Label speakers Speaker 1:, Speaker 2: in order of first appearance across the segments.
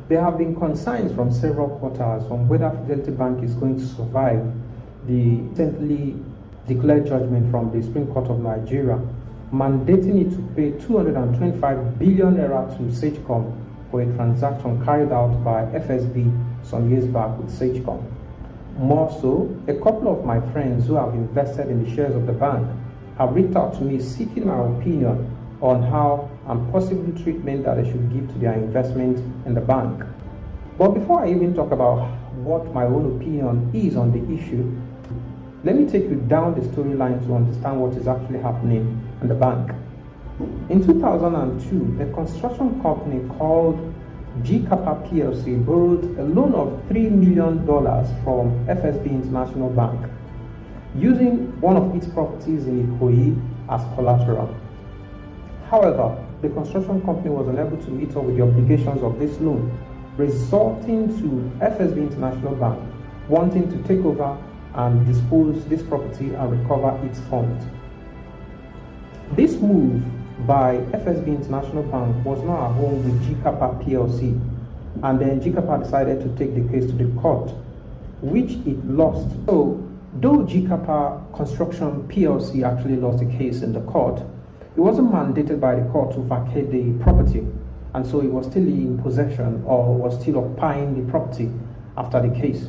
Speaker 1: There have been concerns from several quarters on whether Fidelity Bank is going to survive the recently declared judgment from the Supreme Court of Nigeria, mandating it to pay 225 billion naira to Sagecom for a transaction carried out by FSB some years back with Sagecom. More so, a couple of my friends who have invested in the shares of the bank have reached out to me seeking my opinion on how and possible treatment that they should give to their investment in the bank. But before I even talk about what my own opinion is on the issue, let me take you down the storyline to understand what is actually happening in the bank. In 2002, a construction company called GCAPA PLC borrowed a loan of $3 million from FSB International Bank, using one of its properties in Ikoyi as collateral. However, the construction company was unable to meet up with the obligations of this loan, resulting to FSB International Bank wanting to take over and dispose this property and recover its funds. This move by FSB International Bank was not at home with GCAPA PLC, and then GCAPA decided to take the case to the court, which it lost. So, though GCAPA Construction PLC actually lost the case in the court, it wasn't mandated by the court to vacate the property, and so it was still in possession or was still occupying the property after the case.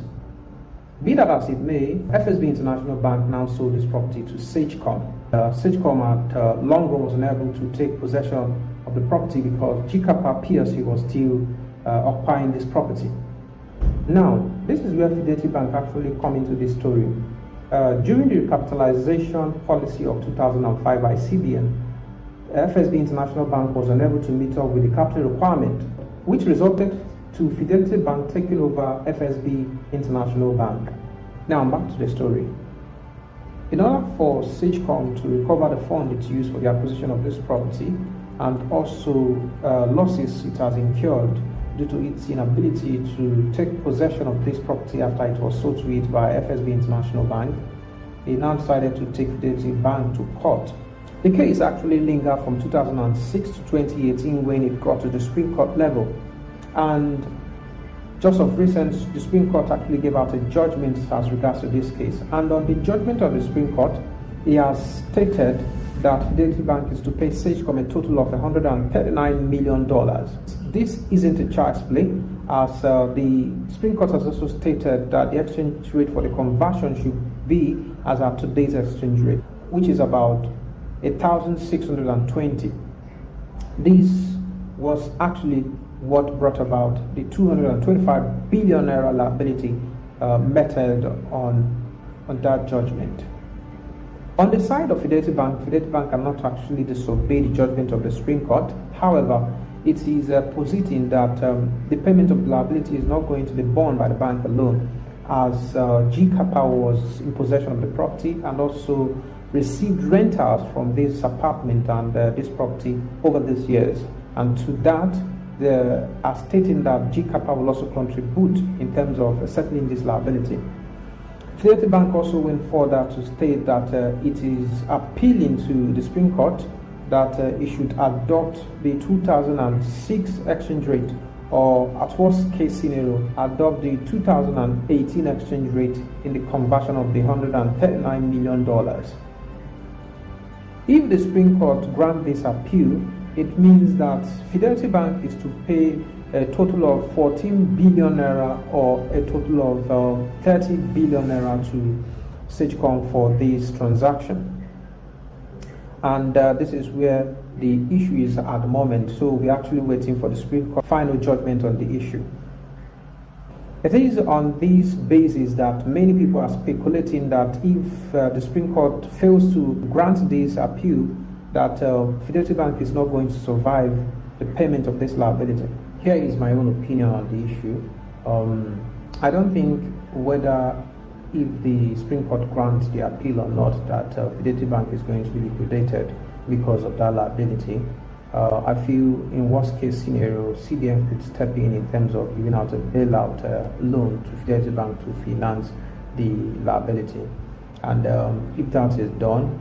Speaker 1: Be that as it may, FSB International Bank now sold this property to Sagecom. Sagecom at long run was unable to take possession of the property because GCAPA PLC was still occupying this property. Now, this is where Fidelity Bank actually come into this story. During the recapitalization policy of 2005 by CBN, FSB International Bank was unable to meet up with the capital requirement, which resulted to Fidelity Bank taking over FSB International Bank. Now back to the story. In order for Sagecom to recover the fund it used for the acquisition of this property and also losses it has incurred due to its inability to take possession of this property after it was sold to it by FSB International Bank, it now decided to take Fidelity Bank to court. The case actually lingered from 2006 to 2018 when it got to the Supreme Court level. And just of recent, the Supreme Court actually gave out a judgment as regards to this case. And on the judgment of the Supreme Court, it has stated that Fidelity Bank is to pay Sagecom a total of $139 million. This isn't a child's play, as the Supreme Court has also stated that the exchange rate for the conversion should be as at today's exchange rate, which is about 1,620. This was actually what brought about the 225 billion naira liability method on that judgment. On the side of Fidelity Bank cannot actually disobey the judgment of the Supreme Court. However, it is positing that the payment of the liability is not going to be borne by the bank alone, as GCAPA was in possession of the property and also received rentals from this apartment and this property over these years. And to that, they are stating that GCAPA will also contribute in terms of settling this liability. Fidelity Bank also went further to state that it is appealing to the Supreme Court that it should adopt the 2006 exchange rate, or at worst case scenario, adopt the 2018 exchange rate in the conversion of the $139 million. If the Supreme Court grants this appeal, it means that Fidelity Bank is to pay a total of 14 billion naira or a total of 30 billion naira to Sagecom for this transaction. And this is where the issue is at the moment. So we're actually waiting for the Supreme Court final judgment on the issue. It is on this basis that many people are speculating that if the Supreme Court fails to grant this appeal, that Fidelity Bank is not going to survive the payment of this liability. Here is my own opinion on the issue. I don't think whether if the Supreme Court grants the appeal or not that Fidelity Bank is going to be liquidated because of that liability. I feel in worst case scenario, CBN could step in terms of giving out a bailout loan to Fidelity Bank to finance the liability. And if that is done,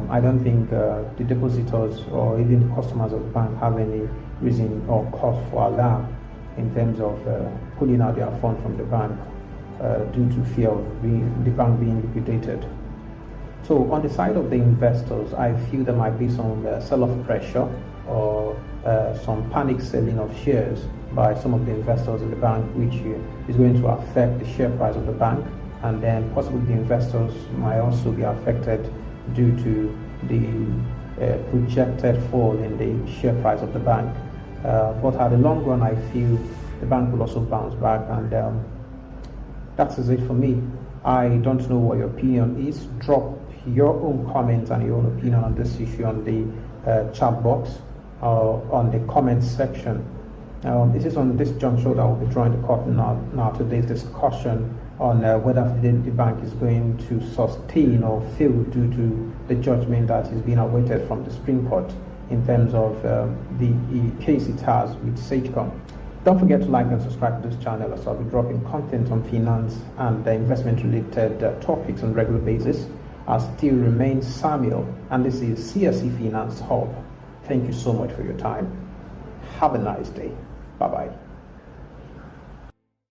Speaker 1: I don't think the depositors or even the customers of the bank have any reason or cause for alarm in terms of pulling out their funds from the bank due to fear of the bank being liquidated. So on the side of the investors, I feel there might be some sell-off pressure or some panic selling of shares by some of the investors in the bank, which is going to affect the share price of the bank, and then possibly the investors might also be affected due to the projected fall in the share price of the bank. But at the long run, I feel the bank will also bounce back, and that is it for me. I don't know what your opinion is. Drop your own comments and your own opinion on this issue on the chat box or on the comments section. This is on this juncture that will be drawing the curtain now today's discussion on whether Fidelity Bank is going to sustain or fail due to the judgment that is being awaited from the Supreme Court in terms of the case it has with Sagecom. Don't forget to like and subscribe to this channel, as I'll be dropping content on finance and investment related topics on a regular basis. I still remain Samuel, and this is CSE Finance Hub. Thank you so much for your time. Have a nice day. Bye-bye.